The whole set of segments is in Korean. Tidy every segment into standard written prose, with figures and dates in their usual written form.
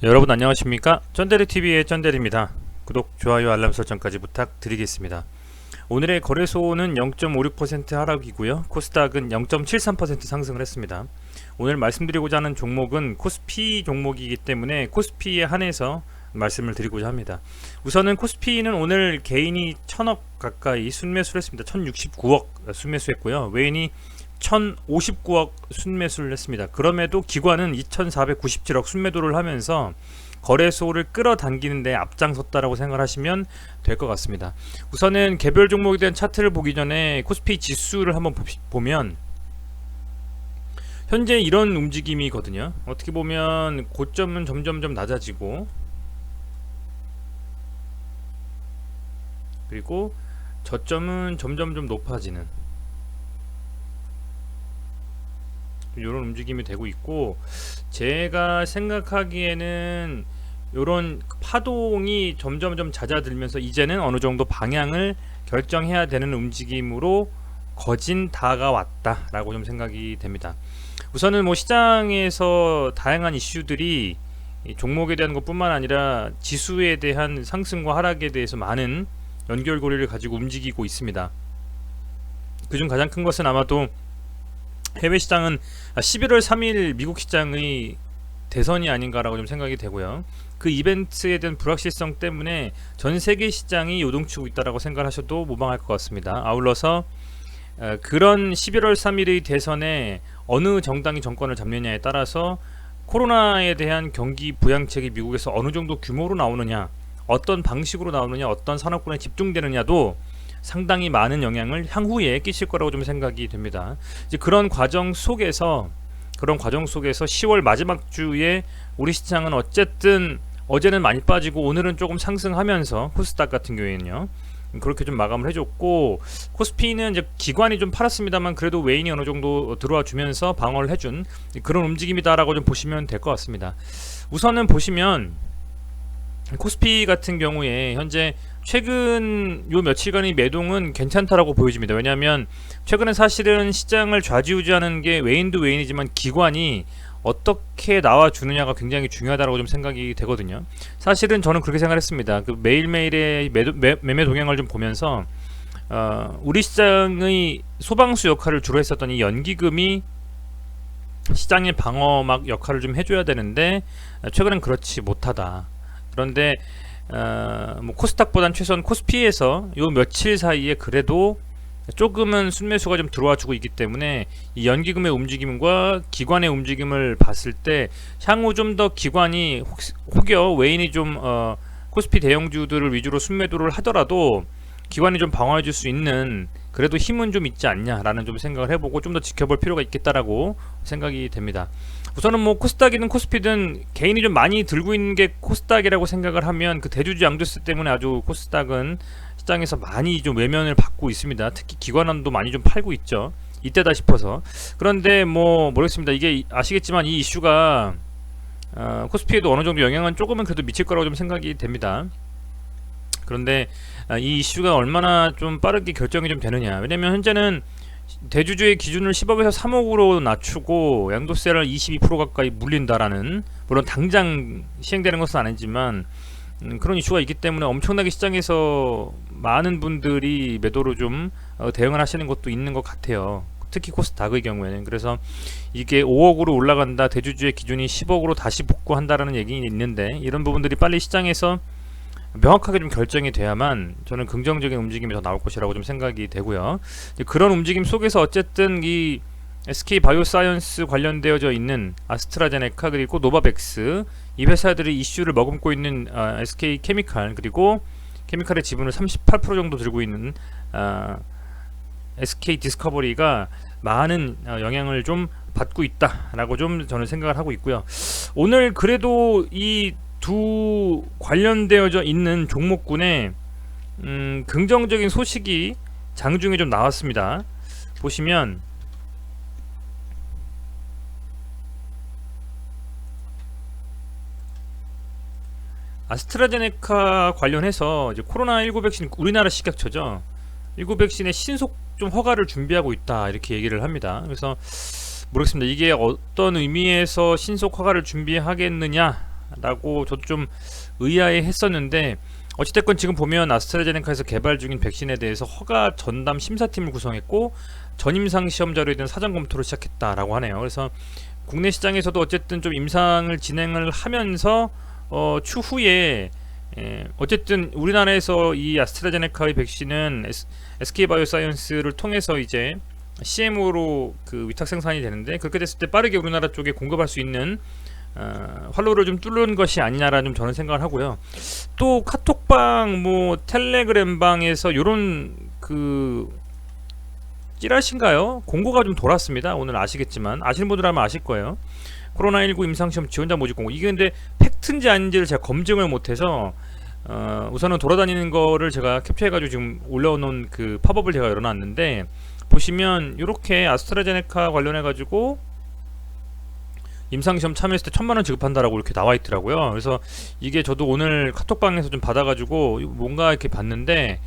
여러분 안녕하십니까? 쩐데리TV의 쩐데리입니다. 구독, 좋아요, 알람 설정까지 부탁드리겠습니다. 오늘의 거래소는 0.56% 하락이고요. 코스닥은 0.73% 상승을 했습니다. 오늘 말씀드리고자 하는 종목은 코스피 종목이기 때문에 코스피에 한해서 말씀을 드리고자 합니다. 우선은 코스피는 오늘 개인이 1000억 가까이 순매수를 했습니다. 1069억 순매수했고요. 외인이 1059억 순매수를 했습니다. 그럼에도 기관은 2497억 순매도를 하면서 거래소를 끌어당기는 데 앞장섰다라고 생각하시면 될 것 같습니다. 우선은 개별 종목에 대한 차트를 보기 전에 코스피 지수를 한번 보면 현재 이런 움직임이거든요. 어떻게 보면 고점은 점점점 낮아지고 그리고 저점은 점점점 높아지는 이런 움직임이 되고 있고, 제가 생각하기에는 이런 파동이 점점점 잦아들면서 이제는 어느 정도 방향을 결정해야 되는 움직임으로 거진 다가왔다 라고 좀 생각이 됩니다. 우선은 뭐 시장에서 다양한 이슈들이 종목에 대한 것 뿐만 아니라 지수에 대한 상승과 하락에 대해서 많은 연결고리를 가지고 움직이고 있습니다. 그중 가장 큰 것은 아마도 해외 시장은 11월 3일 미국 시장의 대선이 아닌가라고 좀 생각이 되고요. 그 이벤트에 대한 불확실성 때문에 전 세계 시장이 요동치고 있다라고 생각하셔도 무방할 것 같습니다. 아울러서 그런 11월 3일의 대선에 어느 정당이 정권을 잡느냐에 따라서 코로나에 대한 경기 부양책이 미국에서 어느 정도 규모로 나오느냐, 어떤 방식으로 나오느냐, 어떤 산업군에 집중되느냐도 상당히 많은 영향을 향후에 끼칠 거라고 좀 생각이 됩니다. 이제 그런 과정 속에서 10월 마지막 주에 우리 시장은 어쨌든 어제는 많이 빠지고 오늘은 조금 상승하면서 코스닥 같은 경우에는요 그렇게 좀 마감을 해줬고, 코스피는 이제 기관이 좀 팔았습니다만 그래도 외인이 어느 정도 들어와 주면서 방어를 해준 그런 움직임이다라고 좀 보시면 될 것 같습니다. 우선은 보시면 코스피 같은 경우에 현재 최근 요 며칠간의 매동은 괜찮다라고 보여집니다. 왜냐하면 최근에 사실은 시장을 좌지우지하는 게 외인도 외인이지만 기관이 어떻게 나와주느냐가 굉장히 중요하다고 좀 생각이 되거든요. 사실은 저는 그렇게 생각했습니다. 그 매일매일의 매매 동향을 좀 보면서 우리 시장의 소방수 역할을 주로 했었던 이 연기금이 시장의 방어막 역할을 좀 해줘야 되는데 최근엔 그렇지 못하다. 그런데 뭐 코스닥보단 최소한 코스피에서 요 며칠 사이에 그래도 조금은 순매수가 좀 들어와 주고 있기 때문에 이 연기금의 움직임과 기관의 움직임을 봤을 때 향후 좀 더 기관이 혹여 외인이 좀 코스피 대형주들을 위주로 순매도를 하더라도 기관이 좀 방어해 줄 수 있는 그래도 힘은 좀 있지 않냐라는 좀 생각을 해보고 좀 더 지켜볼 필요가 있겠다라고 생각이 됩니다. 우선은 뭐 코스닥이든 코스피든 개인이 좀 많이 들고 있는 게 코스닥이라고 생각을 하면 그 대주주 양도세 때문에 아주 코스닥은 시장에서 많이 좀 외면을 받고 있습니다. 특히 기관도 많이 좀 팔고 있죠. 이때다 싶어서. 그런데 뭐 모르겠습니다. 이게 아시겠지만 이 이슈가 코스피에도 어느 정도 영향은 조금은 그래도 미칠 거라고 좀 생각이 됩니다. 그런데 이 이슈가 얼마나 좀 빠르게 결정이 좀 되느냐. 왜냐면 현재는 대주주의 기준을 10억에서 3억으로 낮추고 양도세를 22% 가까이 물린다라는, 물론 당장 시행되는 것은 아니지만 그런 이슈가 있기 때문에 엄청나게 시장에서 많은 분들이 매도로 좀 대응을 하시는 것도 있는 것 같아요. 특히 코스닥의 경우에는. 그래서 이게 5억으로 올라간다, 대주주의 기준이 10억으로 다시 복구한다라는 얘기는 있는데 이런 부분들이 빨리 시장에서 명확하게 좀 결정이 돼야만 저는 긍정적인 움직임이 더 나올 것이라고 좀 생각이 되고요. 그런 움직임 속에서 어쨌든 이 SK 바이오사이언스 관련되어져 있는 아스트라제네카 그리고 노바백스, 이 회사들이 이슈를 머금고 있는 SK 케미칼, 그리고 케미칼의 지분을 38% 정도 들고 있는 SK 디스커버리가 많은 영향을 좀 받고 있다라고 좀 저는 생각을 하고 있고요. 오늘 그래도 이 두 관련되어져 있는 종목군에 긍정적인 소식이 장중에 좀 나왔습니다. 보시면 아스트라제네카 관련해서 이제 코로나19 백신, 우리나라 식약처죠. 19 백신의 신속 좀 허가를 준비하고 있다 이렇게 얘기를 합니다. 그래서 모르겠습니다. 이게 어떤 의미에서 신속 허가를 준비하겠느냐 라고 저도 좀 의아해 했었는데, 어찌됐건 지금 보면 아스트라제네카에서 개발 중인 백신에 대해서 허가 전담 심사팀을 구성했고 전임상 시험 자료에 대한 사전 검토를 시작했다라고 하네요. 그래서 국내 시장에서도 어쨌든 좀 임상을 진행을 하면서 추후에 어쨌든 우리나라에서 이 아스트라제네카의 백신은 SK바이오사이언스를 통해서 이제 CMO로 그 위탁 생산이 되는데, 그렇게 됐을 때 빠르게 우리나라 쪽에 공급할 수 있는 활로를 좀 뚫는 것이 아니냐라는 좀 저는 생각을 하고요. 또 카톡방, 뭐 텔레그램방에서 요런 그 찌라신가요? 공고가 좀 돌았습니다. 오늘 아시겠지만, 아시는 분들하면 아실 거예요. 코로나19 임상시험 지원자 모집 공고. 이게 근데 팩트인지 아닌지를 제가 검증을 못해서 우선은 돌아다니는 거를 제가 캡처해가지고 지금 올려놓은 그 팝업을 제가 열어놨는데, 보시면 이렇게 아스트라제네카 관련해가지고 임상시험 참여했을 때 1,000만원 지급한다라고 이렇게 나와 있더라고요. 그래서 이게 저도 오늘 카톡방에서 좀 받아가지고 뭔가 이렇게 봤는데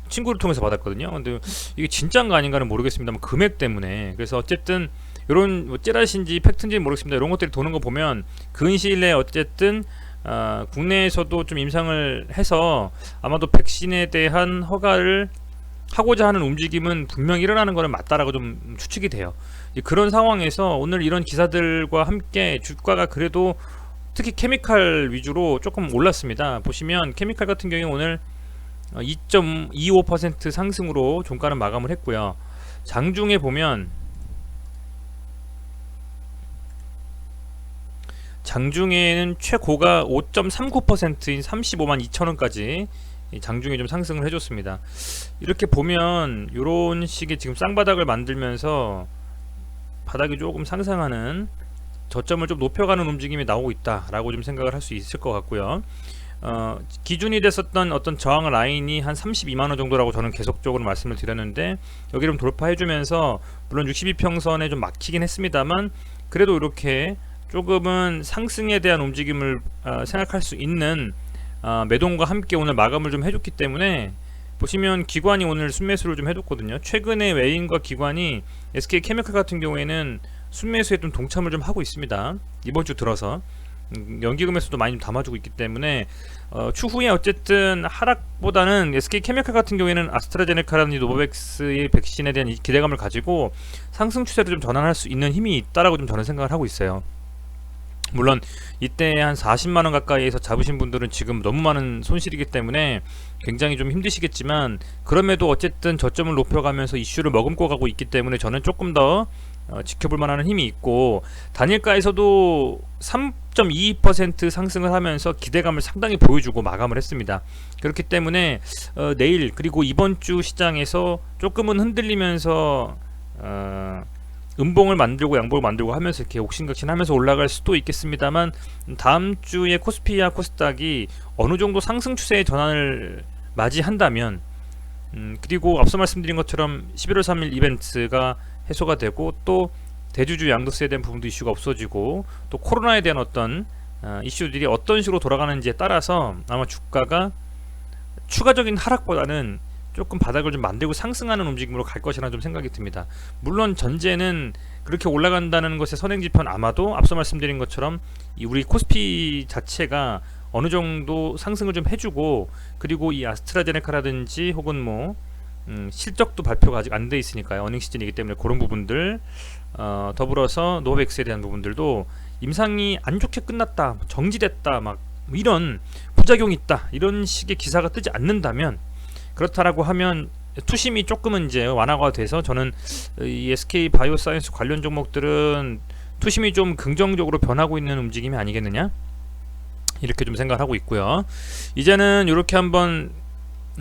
친구를 통해서 받았거든요. 근데 이게 진짜인가 아닌가는 모르겠습니다만 금액 때문에. 그래서 어쨌든 이런 뭐 찌라시인지 팩트인지 모르겠습니다. 이런 것들이 도는 거 보면 근시일 내에 어쨌든 국내에서도 좀 임상을 해서 아마도 백신에 대한 허가를 하고자 하는 움직임은 분명히 일어나는 거는 맞다라고 좀 추측이 돼요. 그런 상황에서 오늘 이런 기사들과 함께 주가가 그래도 특히 케미칼 위주로 조금 올랐습니다. 보시면 케미칼 같은 경우에 오늘 2.25% 상승으로 종가는 마감을 했고요. 장중에 보면 장중에는 최고가 5.39%인 35만 2천원까지 장중에 좀 상승을 해줬습니다. 이렇게 보면 이런 식의 지금 쌍바닥을 만들면서 바닥이 조금 상승하는, 저점을 좀 높여가는 움직임이 나오고 있다라고 좀 생각을 할 수 있을 것 같고요. 기준이 됐었던 어떤 저항 라인이 한 32만원 정도라고 저는 계속적으로 말씀을 드렸는데, 여기를 좀 돌파해주면서 물론 62평선에 좀 막히긴 했습니다만 그래도 이렇게 조금은 상승에 대한 움직임을 생각할 수 있는 매동과 함께 오늘 마감을 좀 해줬기 때문에, 보시면 기관이 오늘 순매수를 좀 해줬거든요. 최근에 외인과 기관이 SK케미칼 같은 경우에는 순매수에 좀 동참을 좀 하고 있습니다. 이번 주 들어서 연기금에서도 많이 좀 담아주고 있기 때문에 추후에 어쨌든 하락보다는 SK케미칼 같은 경우에는 아스트라제네카라는 노바백스의 백신에 대한 기대감을 가지고 상승 추세로 좀 전환할 수 있는 힘이 있다라고 좀 저는 생각을 하고 있어요. 물론 이때 한 40만원 가까이에서 잡으신 분들은 지금 너무 많은 손실이기 때문에 굉장히 좀 힘드시겠지만, 그럼에도 어쨌든 저점을 높여가면서 이슈를 머금고 가고 있기 때문에 저는 조금 더 지켜볼 만한 힘이 있고, 단일가에서도 3.22% 상승을 하면서 기대감을 상당히 보여주고 마감을 했습니다. 그렇기 때문에 내일 그리고 이번 주 시장에서 조금은 흔들리면서 음봉을 만들고 양봉을 만들고 하면서 이렇게 옥신각신하면서 올라갈 수도 있겠습니다만, 다음 주에 코스피와 코스닥이 어느 정도 상승 추세의 전환을 맞이한다면, 그리고 앞서 말씀드린 것처럼 11월 3일 이벤트가 해소가 되고 또 대주주 양도세에 대한 부분도 이슈가 없어지고 또 코로나에 대한 어떤 이슈들이 어떤 식으로 돌아가는지에 따라서 아마 주가가 추가적인 하락보다는 조금 바닥을 좀 만들고 상승하는 움직임으로 갈 것이라는 좀 생각이 듭니다. 물론 전제는 그렇게 올라간다는 것의 선행지표는 아마도 앞서 말씀드린 것처럼 우리 코스피 자체가 어느 정도 상승을 좀 해주고, 그리고 이 아스트라제네카라든지 혹은 뭐 실적도 발표가 아직 안 돼 있으니까요. 어닝 시즌이기 때문에 그런 부분들, 더불어서 노백스에 대한 부분들도 임상이 안 좋게 끝났다, 정지됐다, 막 이런 부작용이 있다, 이런 식의 기사가 뜨지 않는다면, 그렇다라고 하면 투심이 조금은 이제 완화가 돼서 저는 이 SK 바이오사이언스 관련 종목들은 투심이 좀 긍정적으로 변하고 있는 움직임이 아니겠느냐, 이렇게 좀 생각을 하고 있고요. 이제는 이렇게 한번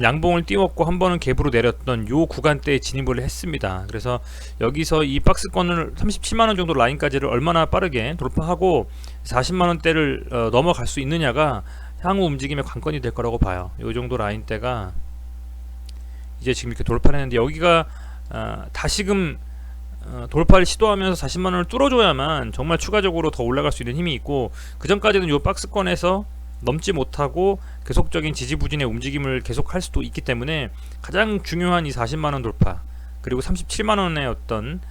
양봉을 띄웠고 한 번은 갭으로 내렸던 요 구간대에 진입을 했습니다. 그래서 여기서 이 박스권을 37만원 정도 라인까지를 얼마나 빠르게 돌파하고 40만원대를 넘어갈 수 있느냐가 향후 움직임의 관건이 될 거라고 봐요. 요 정도 라인대가 이제 지금 이렇게 돌파를 했는데, 여기가 다시금 돌파를 시도하면서 40만원을 뚫어줘야만 정말 추가적으로 더 올라갈 수 있는 힘이 있고, 그 전까지는 요 박스권에서 넘지 못하고 계속적인 지지부진의 움직임을 계속할 수도 있기 때문에 가장 중요한 이 40만원 돌파, 그리고 37만원의 어떤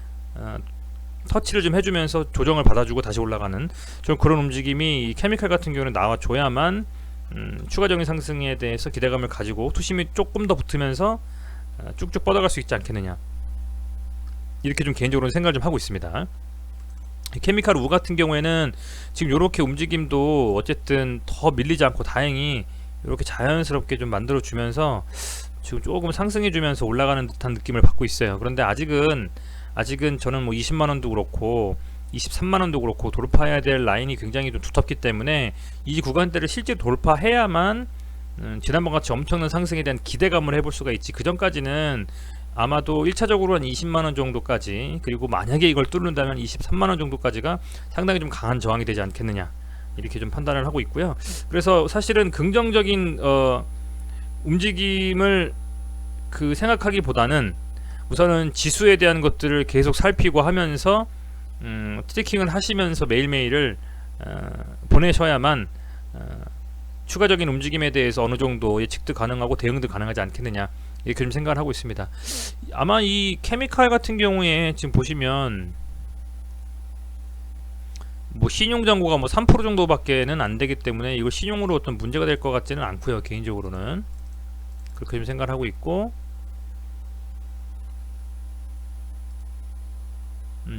터치를 좀 해주면서 조정을 받아주고 다시 올라가는 좀 그런 움직임이 이 케미칼 같은 경우는 나와줘야만 추가적인 상승에 대해서 기대감을 가지고 투심이 조금 더 붙으면서 쭉쭉 뻗어갈 수 있지 않겠느냐, 이렇게 좀 개인적으로 생각을 좀 하고 있습니다. 케미칼 우 같은 경우에는 지금 이렇게 움직임도 어쨌든 더 밀리지 않고 다행히 이렇게 자연스럽게 좀 만들어 주면서 지금 조금 상승해 주면서 올라가는 듯한 느낌을 받고 있어요. 그런데 아직은 저는 뭐 20만원도 그렇고 23만원도 그렇고 돌파해야 될 라인이 굉장히 좀 두텁기 때문에 이 구간대를 실제 돌파해야만 지난번 같이 엄청난 상승에 대한 기대감을 해볼 수가 있지, 그 전까지는 아마도 1차적으로 한 20만원 정도까지, 그리고 만약에 이걸 뚫는다면 23만원 정도까지가 상당히 좀 강한 저항이 되지 않겠느냐, 이렇게 좀 판단을 하고 있고요. 그래서 사실은 긍정적인 움직임을 생각하기보다는 우선은 지수에 대한 것들을 계속 살피고 하면서 트래킹을 하시면서 매일매일을 보내셔야만 추가적인 움직임에 대해서 어느 정도 예측도 가능하고 대응도 가능하지 않겠느냐, 이렇게 좀 생각을 하고 있습니다. 아마 이 케미칼 같은 경우에 지금 보시면 뭐 신용 잔고가 뭐 3% 정도밖에는 안 되기 때문에 이거 신용으로 어떤 문제가 될 것 같지는 않고요. 개인적으로는 그렇게 좀 생각을 하고 있고,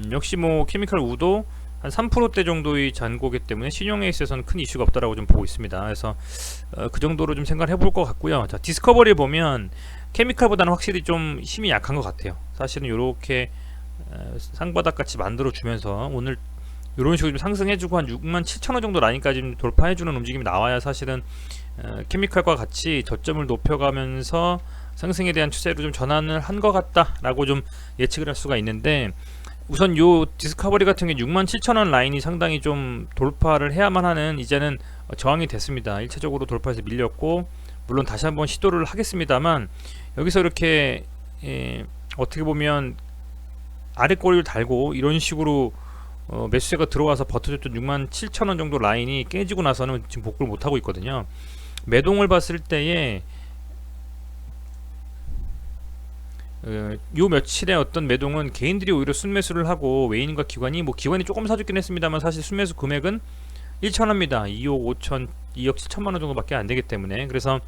역시 뭐 케미칼 우도 한 3%대 정도의 잔고기 때문에 신용에 있어서는 큰 이슈가 없다라고 좀 보고 있습니다. 그래서 그 정도로 좀 생각을 해볼 것 같고요. 자, 디스커버리 보면 케미칼보다는 확실히 좀 힘이 약한 것 같아요. 사실은 이렇게 상바닥 같이 만들어 주면서 오늘 이런 식으로 좀 상승해주고 한 67,000원 정도 라인까지 좀 돌파해주는 움직임이 나와야 사실은 케미칼과 같이 저점을 높여가면서 상승에 대한 추세로 좀 전환을 한 것 같다라고 좀 예측을 할 수가 있는데, 우선 요 디스커버리 같은 게 67,000원 라인이 상당히 좀 돌파를 해야만 하는 이제는 저항이 됐습니다. 1차적으로 돌파해서 밀렸고, 물론 다시 한번 시도를 하겠습니다만 여기서 이렇게 어떻게 보면 아래 꼬리를 달고 이런 식으로 매수세가 들어와서 버텨줬던 67,000원 정도 라인이 깨지고 나서는 지금 복구를 못하고 있거든요. 매동을 봤을 때에 요 며칠의 어떤 매동은 개인들이 오히려 순매수를 하고 외인과 기관이 조금 사줬긴 했습니다만 사실 순매수 금액은 1천원입니다. 2억 5천, 2억 7천만원 정도밖에 안 되기 때문에, 그래서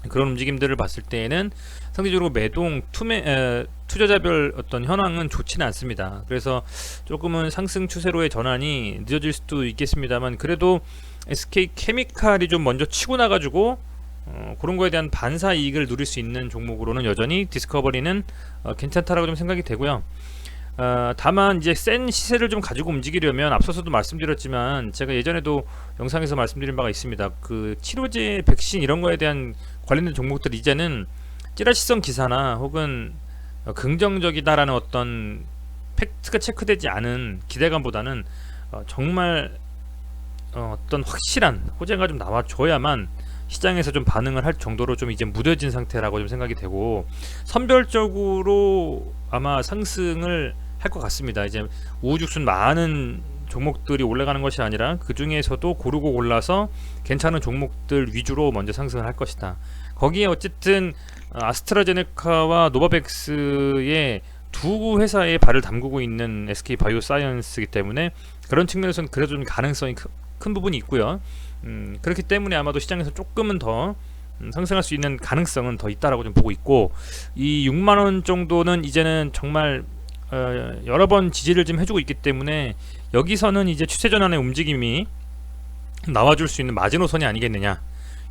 그런 움직임들을 봤을 때에는 상대적으로 매동 투자자별 어떤 현황은 좋지는 않습니다. 그래서 조금은 상승 추세로의 전환이 늦어질 수도 있겠습니다만, 그래도 SK 케미칼이 좀 먼저 치고 나가지고 그런 거에 대한 반사 이익을 누릴 수 있는 종목으로는 여전히 디스커버리는 괜찮다라고 좀 생각이 되고요. 다만 이제 센 시세를 좀 가지고 움직이려면 앞서서도 말씀드렸지만 제가 예전에도 영상에서 말씀드린 바가 있습니다. 그 치료제, 백신 이런 거에 대한 관련된 종목들 이제는 찌라시성 기사나 혹은 긍정적이다라는 어떤 팩트가 체크되지 않은 기대감보다는 정말 어떤 확실한 호재가 좀 나와줘야만 시장에서 좀 반응을 할 정도로 좀 이제 무뎌진 상태라고 좀 생각이 되고, 선별적으로 아마 상승을 할 것 같습니다. 이제 우후죽순 많은 종목들이 올라가는 것이 아니라 그 중에서도 고르고 골라서 괜찮은 종목들 위주로 먼저 상승을 할 것이다. 거기에 어쨌든 아스트라제네카와 노바백스의 두 회사의 발을 담그고 있는 SK 바이오사이언스이기 때문에 그런 측면에서는 그래도 좀 가능성이 큰 부분이 있고요. 그렇기 때문에 아마도 시장에서 조금은 더 상승할 수 있는 가능성은 더 있다라고 좀 보고 있고, 이 6만원 정도는 이제는 정말 여러 번 지지를 좀 해주고 있기 때문에 여기서는 이제 추세 전환의 움직임이 나와줄 수 있는 마지노선이 아니겠느냐,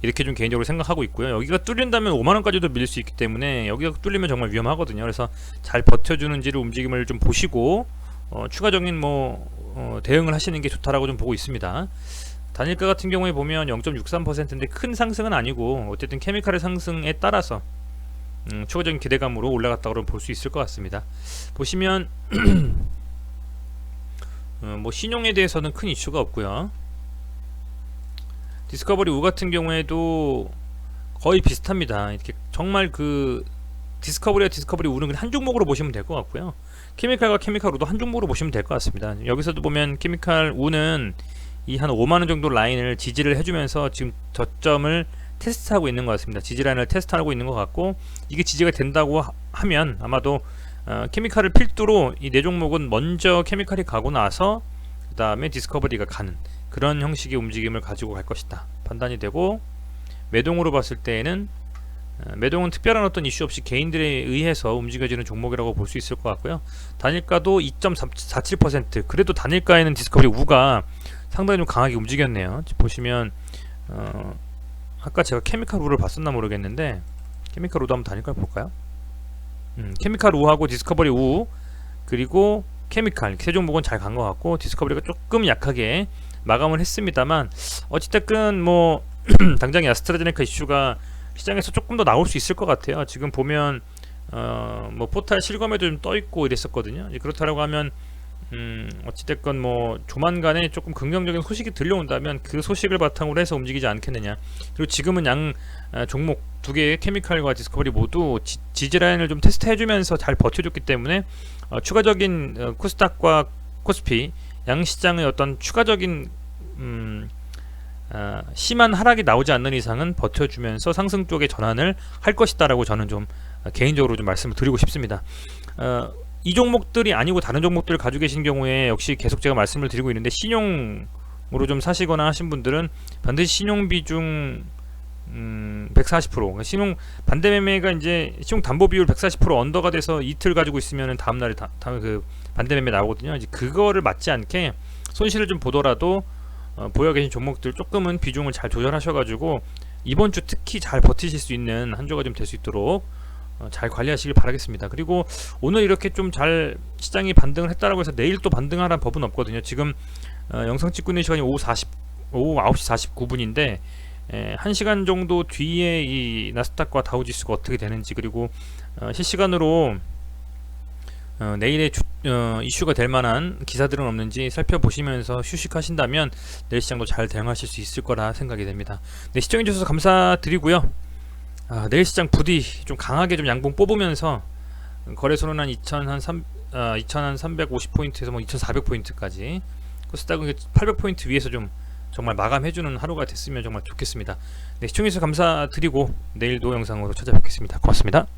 이렇게 좀 개인적으로 생각하고 있고요. 여기가 뚫린다면 5만원까지도 밀릴 수 있기 때문에 여기가 뚫리면 정말 위험하거든요. 그래서 잘 버텨주는지를 움직임을 좀 보시고 추가적인 대응을 하시는 게 좋다라고 좀 보고 있습니다. 단일가 같은 경우에 보면 0.63%인데 큰 상승은 아니고 어쨌든 케미칼의 상승에 따라서 추가적인 기대감으로 올라갔다고 볼 수 있을 것 같습니다. 보시면 뭐 신용에 대해서는 큰 이슈가 없고요. 디스커버리 우 같은 경우에도 거의 비슷합니다. 이렇게 정말 그 디스커버리와 디스커버리 우는 한 종목으로 보시면 될 것 같고요. 케미칼과 케미칼 우도 한 종목으로 보시면 될 것 같습니다. 여기서도 보면 케미칼 우는 이 한 5만원 정도 라인을 지지를 해주면서 지금 저점을 테스트하고 있는 것 같습니다. 지지라인을 테스트하고 있는 것 같고, 이게 지지가 된다고 하면 아마도 케미칼을 필두로 이 네 종목은 먼저 케미칼이 가고 나서 그 다음에 디스커버리가 가는 그런 형식의 움직임을 가지고 갈 것이다 판단이 되고, 매동으로 봤을 때에는 매동은 특별한 어떤 이슈 없이 개인들에 의해서 움직여지는 종목이라고 볼 수 있을 것 같고요. 단일가도 2.47%, 그래도 단일가에는 디스커버리 우가 상당히 좀 강하게 움직였네요. 보시면 아까 제가 케미칼 우를 봤었나 모르겠는데, 케미칼 우도 한번 단일가를 볼까요? 케미칼 우하고 디스커버리 우 그리고 케미칼 세 종목은 잘 간 것 같고, 디스커버리가 조금 약하게 마감을 했습니다만, 어찌됐든 뭐 당장 아스트라제네카 이슈가 시장에서 조금 더 나올 수 있을 것 같아요. 지금 보면 뭐 포탈 실검에도 좀 떠 있고 이랬었거든요. 그렇다라고 하면 어찌됐건 뭐 조만간에 조금 긍정적인 소식이 들려온다면 그 소식을 바탕으로 해서 움직이지 않겠느냐. 그리고 지금은 양 종목 두 개의 케미칼과 디스커버리 모두 지지라인을 좀 테스트 해주면서 잘 버텨줬기 때문에 추가적인 코스닥과 코스피 양 시장의 어떤 추가적인 심한 하락이 나오지 않는 이상은 버텨주면서 상승 쪽에 전환을 할 것이다라고 저는 좀 개인적으로 좀 말씀을 드리고 싶습니다. 이 종목들이 아니고 다른 종목들을 가지고 계신 경우에 역시 계속 제가 말씀을 드리고 있는데, 신용으로 좀 사시거나 하신 분들은 반드시 신용 비중 140%, 신용 반대 매매가 이제 신용 담보 비율 140% 언더가 돼서 이틀 가지고 있으면은 다음 날에 그 반대 매매 나오거든요. 이제 그거를 맞지 않게 손실을 좀 보더라도 보여 계신 종목들 조금은 비중을 잘 조절하셔가지고 이번 주 특히 잘 버티실 수 있는 한 주가 좀 될 수 있도록 잘 관리하시길 바라겠습니다. 그리고 오늘 이렇게 좀 잘 시장이 반등을 했다라고 해서 내일 또 반등하라는 법은 없거든요. 지금 영상 찍고 있는 시간이 오후 9시 49분인데 1시간 정도 뒤에 이 나스닥과 다우지수가 어떻게 되는지, 그리고 실시간으로 내일의 이슈가 될 만한 기사들은 없는지 살펴보시면서 휴식하신다면 내일 시장도 잘 대응하실 수 있을 거라 생각이 됩니다. 네, 시청해 주셔서 감사드리고요. 내일 시장 부디 좀 강하게 좀 양봉 뽑으면서 거래소는 한 2350포인트에서 뭐 2400포인트까지, 코스닥은 800포인트 위에서 좀 정말 마감해주는 하루가 됐으면 정말 좋겠습니다. 네, 시청해 주셔서 감사드리고 내일도 영상으로 찾아뵙겠습니다. 고맙습니다.